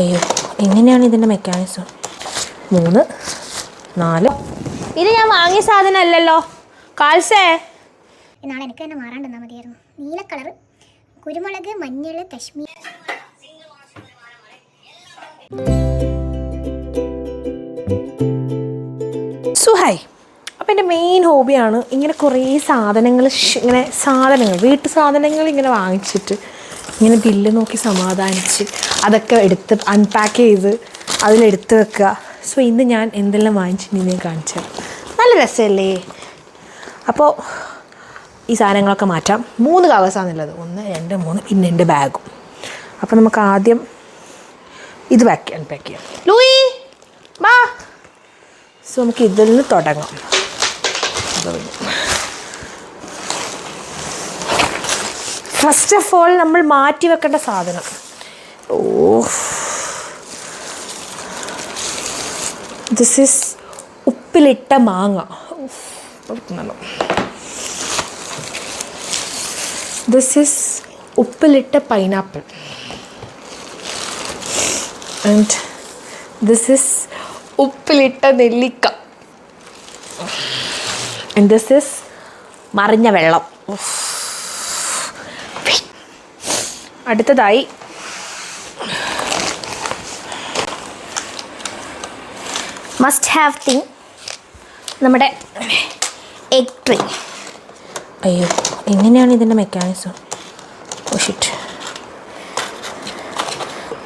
അയ്യോ, എങ്ങനെയാണ് ഇതിൻ്റെ മെക്കാനിസം? 3, 4. ഇത് ഞാൻ വാങ്ങിയ സാധനം അല്ലല്ലോ കാൽസേ. നാളെ എനിക്ക് തന്നെ മാറാണ്ടെന്നാൽ മതിയായിരുന്നു. നീല കളർ, കുരുമുളക്, മഞ്ഞൾ, കശ്മീർ. സുഹായ്, അപ്പോൾ എൻ്റെ മെയിൻ ഹോബിയാണ് ഇങ്ങനെ കുറേ സാധനങ്ങൾ, വീട്ടു സാധനങ്ങൾ ഇങ്ങനെ വാങ്ങിച്ചിട്ട് ഇങ്ങനെ ബില്ല് നോക്കി സമാധാനിച്ച് അതൊക്കെ എടുത്ത് അൺപാക്ക് ചെയ്ത് അതിലെടുത്ത് വെക്കുക. സോ ഇന്ന് ഞാൻ എന്തെല്ലാം വാങ്ങിച്ചിട്ട് ഞാൻ കാണിച്ചത്. നല്ല രസമല്ലേ? അപ്പോൾ ഈ സാധനങ്ങളൊക്കെ മാറ്റാം. 3 കവേഴ്സാണുള്ളത്. 1, 2, 3, പിന്നെ എൻ്റെ ബാഗും. അപ്പോൾ നമുക്ക് ആദ്യം ഇത് അൺപാക്ക് ചെയ്യാം. ലൂയി വാ. സോ നമുക്ക് ഇതിൽ നിന്ന് തുടങ്ങാം. ഫസ്റ്റ് ഓഫ് ഓൾ നമ്മൾ മാറ്റി വെക്കേണ്ട സാധനം, ദിസ് ഈസ് ഉപ്പിലിട്ട മാങ്ങ. ദിസ് ഈസ് ഉപ്പിലിട്ട പൈനാപ്പിൾ. ആൻഡ് ദിസ് ഈസ് ഉപ്പിലിട്ട നെല്ലിക്ക. ആൻഡ് ദിസ് ഈസ് മറിഞ്ഞ വെള്ളം. അടുത്തതായി മസ്റ്റ് ഹാവ് തിങ്, നമ്മുടെ എഗ് ട്രീ. അയ്യോ, എങ്ങനെയാണ് ഇതിൻ്റെ മെക്കാനിസം? ഷിറ്റ്.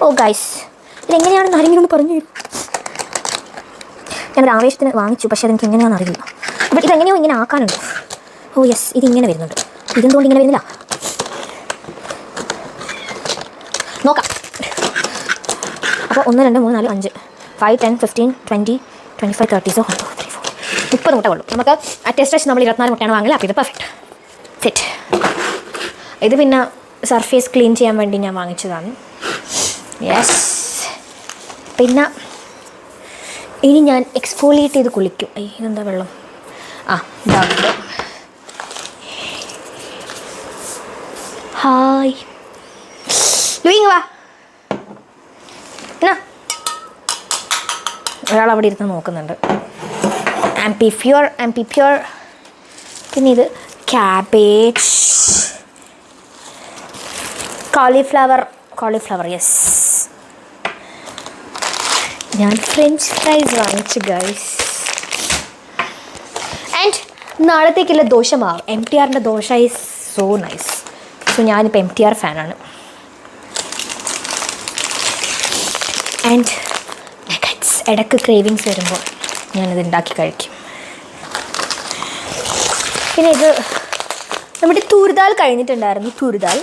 ഓ ഗൈസ്, ഇതെങ്ങനെയാണെന്ന് ആരെങ്കിലും ഒന്ന് പറഞ്ഞു തരും. ഞാനൊരു ആവേശത്തിന് വാങ്ങിച്ചു, പക്ഷേ അതെനിക്ക് എങ്ങനെയാണെന്ന് അറിയില്ല. അപ്പോൾ ഇതെങ്ങനെയോ ഇങ്ങനെ ആക്കാനുണ്ട്. ഓ യെസ്, ഇതിങ്ങനെ വരുന്നുണ്ട്. ഇതെന്തുകൊണ്ട് ഇങ്ങനെ വരുന്നില്ല നോക്കാം. അപ്പോൾ 1, 2, 3, 4, 5, 5, 10, 15, 20, 25, 30, സോ 1, 2, 3, 4, 30 മുട്ട കൊള്ളു. നമുക്ക് അറ്റസ്റ്റ് നമ്മൾ 24 മുട്ടയാണ് വാങ്ങില്ല. അപ്പോൾ ഇത് പെർഫെക്റ്റ് സെറ്റ്. ഇത് പിന്നെ സർഫേസ് ക്ലീൻ ചെയ്യാൻ വേണ്ടി ഞാൻ വാങ്ങിച്ചതാണ്. യെസ്. പിന്നെ ഇനി ഞാൻ എക്സ്ഫോളിയേറ്റ് ചെയ്ത് കുളിക്കും. ഇതെന്താ വെള്ളം? ഇതാകുമ്പോൾ ഹായ് ലൂയിങ് വാ. എന്നാ ഒരാൾ അവിടെ ഇരുന്ന് നോക്കുന്നുണ്ട്. ആംപി പ്യൂർ. പിന്നെ ഇത് ക്യാബേജ്, കോളിഫ്ലവർ. യെസ്, ഞാൻ ഫ്രഞ്ച് ഫ്രൈസ് വാങ്ങിച്ചു ഗൈസ്. ആൻഡ് നാളത്തേക്കുള്ള ദോശമാവ്, MTRൻ്റെ dosa is so nice. So ഞാനിപ്പോൾ MTR ഫാനാണ്. ആൻഡ് നഗറ്റ്സ്, ഇടയ്ക്ക് ക്രേവിങ്സ് വരുമ്പോൾ ഞാനിത് ഉണ്ടാക്കി കഴിക്കും. പിന്നെ ഇത് നമ്മുടെ തൂർദാൽ കഴിഞ്ഞിട്ടുണ്ടായിരുന്നു. തൂർദാൽ.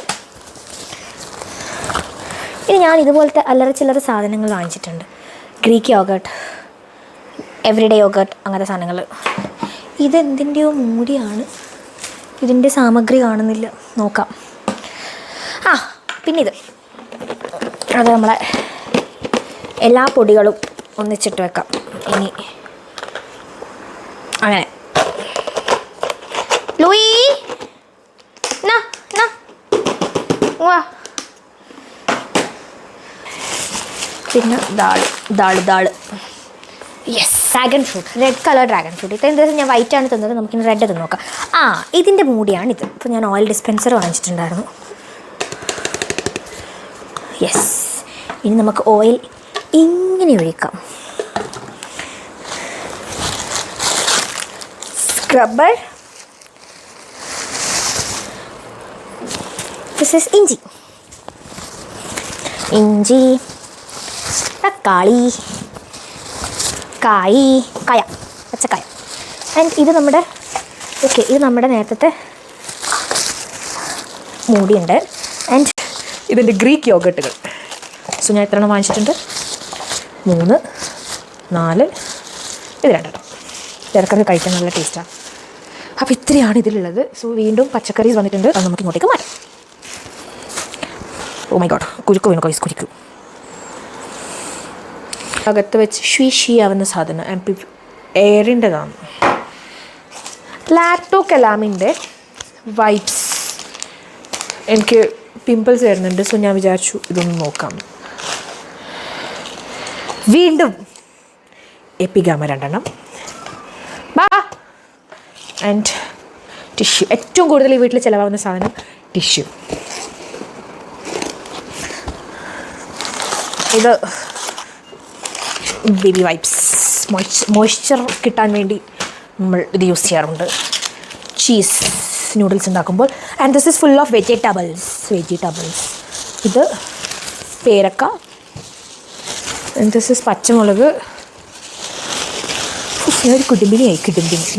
ഇനി ഞാൻ ഇതുപോലത്തെ അല്ലറ ചില്ലറ സാധനങ്ങൾ വാങ്ങിച്ചിട്ടുണ്ട്. ഗ്രീക്ക് യോഗട്ട്, എവറിഡേ യോഗട്ട്, അങ്ങനത്തെ സാധനങ്ങൾ. ഇതെന്തിൻ്റെയോ മൂടിയാണ്, ഇതിൻ്റെ സാമഗ്രി കാണുന്നില്ല. നോക്കാം. പിന്നെ അത് നമ്മളെ എല്ലാ പൊടികളും ഒന്നിച്ചിട്ട് വെക്കാം. ഇനി അങ്ങനെ ലൂയി വാ. പിന്നെ ദാള്. Yes, dragon fruit, red colour dragon fruit. ഇത്രയും ദിവസം ഞാൻ വൈറ്റാണ് തന്നത്. നമുക്കിനി റെഡ് ഇത് നോക്കാം. ഇതിൻ്റെ മൂടിയാണിത്. ഇപ്പോൾ ഞാൻ ഓയിൽ ഡിസ്പെൻസർ വാങ്ങിച്ചിട്ടുണ്ടായിരുന്നു. യെസ്, ഇനി നമുക്ക് ഓയിൽ ഇങ്ങനെ ഒഴിക്കാം. സ്ക്രബ്ബർ. ദിസ് ഈസ് ഇഞ്ചി, തക്കാളി, പച്ചക്കായ. ആൻഡ് ഇത് നമ്മുടെ നേരത്തെ മൂടിയുണ്ട്. ആൻഡ് ഇതിൻ്റെ ഗ്രീക്ക് യോഗട്ടുകൾ. സോ ഞാൻ എത്ര എണ്ണം വാങ്ങിച്ചിട്ടുണ്ട്? 3, 4, ഇത് 2 എണ്ണം. ഇടയ്ക്കൊക്കെ കഴിക്കാൻ നല്ല ടേസ്റ്റാണ്. അപ്പോൾ ഇത്രയാണ് ഇതിലുള്ളത്. സോ വീണ്ടും പച്ചക്കറീസ് വന്നിട്ടുണ്ട്. അത് നമുക്ക് ഇങ്ങോട്ടേക്ക് മാറ്റാം. ഓ മൈ ഗോഡ്, കുരുക്ക് വീണു കൈസ്, കുരുക്ക്. അകത്ത് വെച്ച് ഷീയാവുന്ന സാധനം എയറിൻ്റെതാണ്. ലാക്ടോ കലാമിൻ്റെ വൈപ്സ്. എനിക്ക് പിമ്പിൾസ് വരുന്നുണ്ട്. സോ ഞാൻ വിചാരിച്ചു ഇതൊന്ന് നോക്കാം. വീണ്ടും എപ്പിഗാമ 2 ബാ. And tissue. ഏറ്റവും കൂടുതൽ ഈ വീട്ടിൽ ചിലവാകുന്ന സാധനം ടിഷ്യൂ. ഇത് ബേബി വൈപ്സ്, മോയ്സ്ചർ കിട്ടാൻ വേണ്ടി നമ്മൾ ഇത് യൂസ് ചെയ്യാറുണ്ട് ചീസ് നൂഡിൽസ് ഉണ്ടാക്കുമ്പോൾ. And this is full of vegetables. ഇത് പേരക്ക. ആൻഡ് ദിസ് ഇസ് പച്ചമുളക്. ഒരു കിടുമ്പിനി.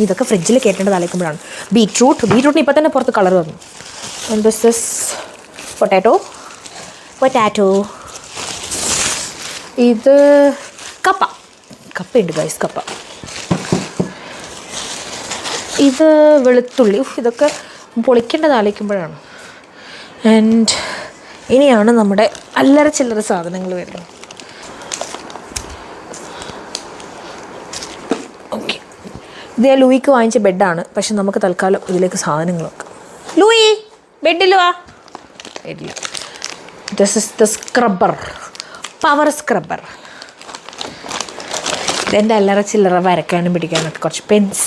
ഇതൊക്കെ ഫ്രിഡ്ജിൽ കയറ്റേണ്ടത് ആലോചിക്കുമ്പോഴാണ്. ബീറ്റ്റൂട്ടിന് ഇപ്പം തന്നെ പുറത്ത് കളർ വന്നു. And this is potato. ഇത് കപ്പയുണ്ട് ഗൈസ്, കപ്പ. ഇത് വെളുത്തുള്ളി. ഇതൊക്കെ പൊളിക്കേണ്ടത് ആലോചിക്കുമ്പോഴാണ്. ആൻഡ് ഇനിയാണ് നമ്മുടെ അല്ലറ ചില്ലറ സാധനങ്ങൾ വരുന്നത്. ഓക്കെ, ഇത് ഞാൻ ലൂയിക്ക് വാങ്ങിച്ച ബെഡാണ്. പക്ഷെ നമുക്ക് തൽക്കാലം ഇതിലേക്ക് സാധനങ്ങൾ വെക്കാം. ലൂയി ബെഡിൽ വാ. ഇല്ല. This is the scrubber, power scrubber. ഇതെൻ്റെ അല്ലറ ചില്ലറ വരയ്ക്കാനും പിടിക്കാനൊക്കെ കുറച്ച് പെൻസ്.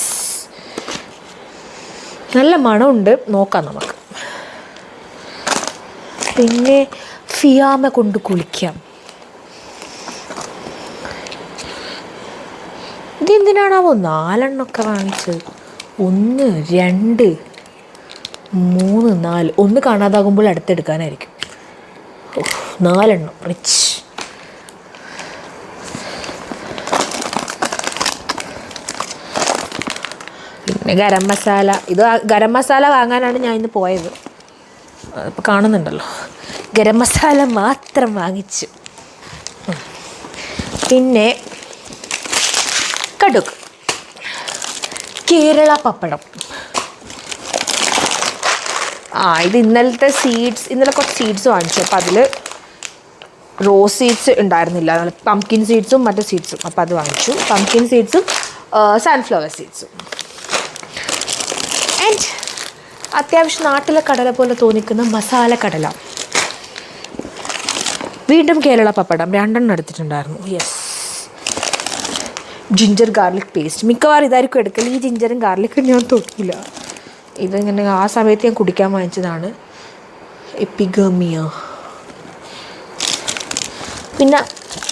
നല്ല മണമുണ്ട്, നോക്കാം നമുക്ക്. പിന്നെ ഫിയാമ കൊണ്ട് കുളിക്കാം. ഇതെന്തിനാണാവോ 4 ഒക്കെ വാങ്ങിച്ചത്? 1 2 3 4. 1 കാണാതാകുമ്പോൾ അടുത്തെടുക്കാനായിരിക്കും. 4 റിച്ച്. പിന്നെ ഗരം മസാല. ഇത് ഗരം മസാല വാങ്ങാനാണ് ഞാൻ ഇന്ന് പോയത്. ഇപ്പോൾ കാണുന്നുണ്ടല്ലോ, ഗരം മസാല മാത്രം വാങ്ങിച്ചു. പിന്നെ കടുക്, കേരള പപ്പടം. ഇത് ഇന്നലത്തെ സീഡ്സ്. ഇന്നലെ കുറച്ച് സീഡ്സ് വാങ്ങിച്ചു. അപ്പോൾ അതിൽ റോസ് സീഡ്സ് ഉണ്ടായിരുന്നില്ല, പംകിൻ സീഡ്സും മറ്റു സീഡ്സും. അപ്പോൾ അത് വാങ്ങിച്ചു. പംകിൻ സീഡ്സും സൺഫ്ലവർ സീഡ്സും. ആൻഡ് അത്യാവശ്യം നാട്ടിലെ കടല പോലെ തോന്നിക്കുന്ന മസാല കടല. വീണ്ടും കേരള പപ്പടം 2 എടുത്തിട്ടുണ്ടായിരുന്നു. യെസ്. Ginger garlic paste. മിക്കവാറും ഇതായിരിക്കും എടുക്കൽ. ഈ ജിഞ്ചറും ഗാർലിക്കും ഞാൻ തൊട്ടില്ല. ഇതിങ്ങനെ ആ സമയത്ത് ഞാൻ കുടിക്കാൻ വാങ്ങിച്ചതാണ്. എപ്പിഗാമിയ. പിന്നെ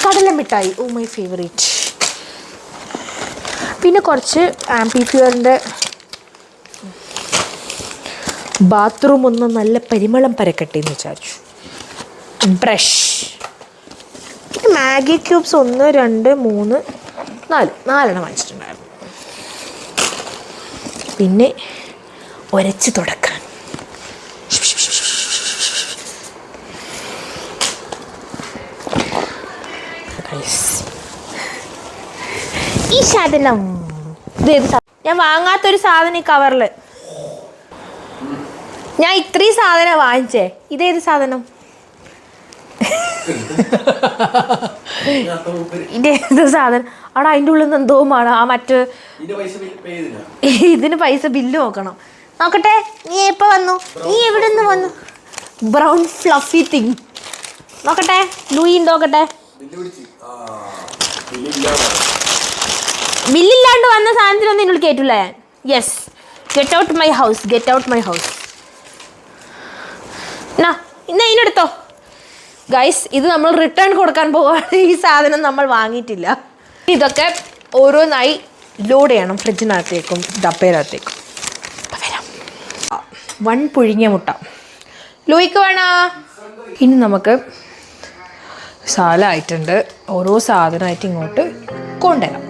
കടലമിഠായി, മൈ ഫേവറേറ്റ്. പിന്നെ കുറച്ച് ആംപ്ലിഫ്യൂറിൻ്റെ ബാത്റൂം ഒന്ന് നല്ല പരിമളം പരക്കട്ടെ എന്ന് വിചാരിച്ചു. ബ്രഷ്. പിന്നെ മാഗി ക്യൂബ്സ് 1 2 3 4 വാങ്ങിച്ചിട്ടുണ്ടായിരുന്നു. പിന്നെ ഉരച്ച് തുടക്കാൻ ഈ സാധനം. ഞാൻ വാങ്ങാത്തൊരു സാധനം ഈ കവറിൽ. ഞാൻ ഇത്രയും സാധനം വാങ്ങിച്ചേ. ഇതേത് സാധനം? ഇതേത് സാധനം? അവിടെ അതിൻ്റെ ഉള്ളിൽ നിന്ന് എന്തോ ആണ്. ആ മറ്റ് ഇതിന് പൈസ ബില്ല് നോക്കട്ടെ. നീ എപ്പോൾ വന്നു? നീ എവിടെ നിന്ന് വന്നു? Brown fluffy thing. നോക്കട്ടെ, ലൂയി നോക്കട്ടെ. ബില്ലില്ലാണ്ട് വന്ന സാധനത്തിനൊന്നും എന്നോട് കേട്ടില്ല ഞാൻ. Yes, get out my house. ഇന്ന് ഇതിനെടുത്തോ ഗൈസ്. ഇത് നമ്മൾ റിട്ടേൺ കൊടുക്കാൻ പോവുകയാണ്. ഈ സാധനം നമ്മൾ വാങ്ങിയിട്ടില്ല. ഇതൊക്കെ ഓരോന്നായി ലോഡ് ചെയ്യണം ഫ്രിഡ്ജിനകത്തേക്കും ഡപ്പയിനകത്തേക്കും. വരാം. 1 പുഴുങ്ങിയ മുട്ട. ലൂയിക്ക് വേണോ? ഇനി നമുക്ക് സാലമായിട്ടുണ്ട്. ഓരോ സാധനമായിട്ട് ഇങ്ങോട്ട് കൊണ്ടുവരാം.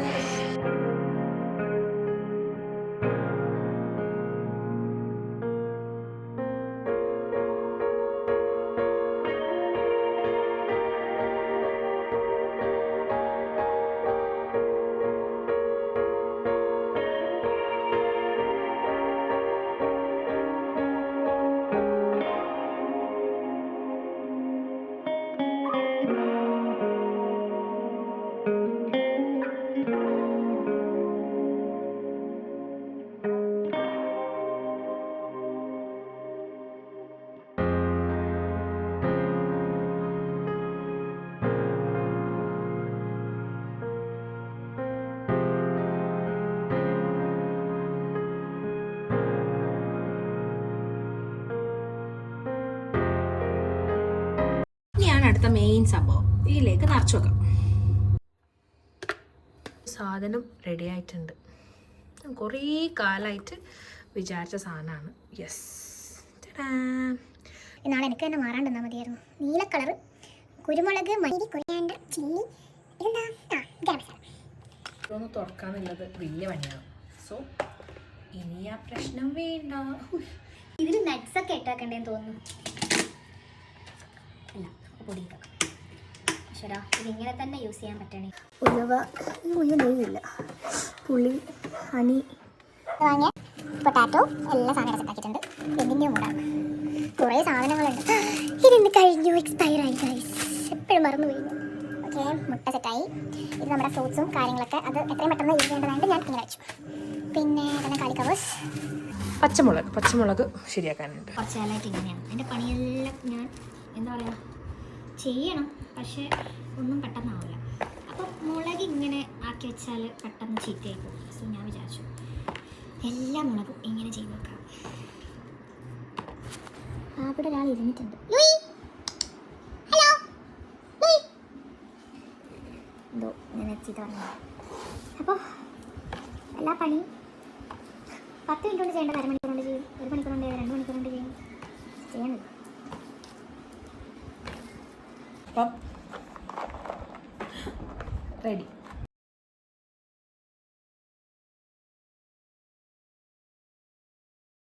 അടുത്ത മെയിൻ സംഭവം. ഇതിലേക്ക് നിറച്ച് വെക്കാം. സാധനം റെഡി ആയിട്ടുണ്ട്. കുറേ കാലമായിട്ട് വിചാരിച്ച സാധനമാണ്. യെസ്, നാളെ എനിക്ക് തന്നെ മാറാണ്ടെന്നാൽ മതിയായിരുന്നു. നീല കളറ് കുരുമുളക്, മല്ലി, കൊറിയാണ്ടർ, ചില്ലി, ഇതെന്താ ഗരം മസാല. ഇതൊന്ന് തുറക്കാന്നുള്ളത് വലിയ പണിയാണ്. സോ ഇനി ആ പ്രശ്നം വേണ്ട. ഇതിൽ നട്ട്സൊക്കെ ഇട്ടാക്കണ്ടേന്ന് തോന്നുന്നു. അല്ല, പൊടിയിട്ടൊക്കെ. പക്ഷേടാ ഇതിങ്ങനെ തന്നെ യൂസ് ചെയ്യാൻ പറ്റണേ. ഉലുവ, ഈ ഉലുവ നെയ്യില്ല, പുളി, ഹണി വാങ്ങിയ പൊട്ടാറ്റോ എല്ലാ സാധനവും സെറ്റാക്കിയിട്ടുണ്ട്. എന്തിൻ്റെയും കൂടാണ് കുറേ സാധനങ്ങളുണ്ട്. ഇതിന്ന് കഴിഞ്ഞു, എക്സ്പയർ ആയി ഗൈസ്, എപ്പോഴും മറന്നു പോയി. ഓക്കെ, മുട്ട സെറ്റായി. ഇത് നമ്മുടെ ഫ്രൂട്ട്സും കാര്യങ്ങളൊക്കെ അത് എത്രയും പെട്ടെന്ന് യൂസ് ചെയ്യേണ്ടതായിട്ട് ഞാൻ ഇങ്ങനെ വെച്ചു. പിന്നെ തന്നെ കാലിക്കവേഴ്സ്, പച്ചമുളക് ശരിയാക്കാനുണ്ട്. കുറച്ച് കാലമായിട്ട് ഇങ്ങനെയാണ് എൻ്റെ പണിയെല്ലാം. ഞാൻ എന്താ പറയുക, ചെയ്യണം, പക്ഷേ ഒന്നും പെട്ടെന്നാവില്ല. അപ്പം മുളക് ഇങ്ങനെ ആക്കി വെച്ചാൽ പെട്ടെന്ന് ചീത്തയായി പോകും. സോ ഞാൻ വിചാരിച്ചു എല്ലാ മുളകും ഇങ്ങനെ ചെയ്ത് വെക്കാം. അവിടെ ഒരാൾ ഇരുന്നിട്ടുണ്ട്. ഹലോ, എന്തോ ഞാൻ ചീത്ത പറഞ്ഞു. അപ്പോൾ എല്ലാ പണിയും 10 മിനിറ്റ് കൊണ്ട് ചെയ്യേണ്ടത് 1/2 മണിക്കൂർ കൊണ്ട് ചെയ്യും, 1 മണിക്കൂർ കൊണ്ട് 2 മണിക്കൂർ കൊണ്ട് ചെയ്യും. ചെയ്യണത് അപ്പം റെഡി.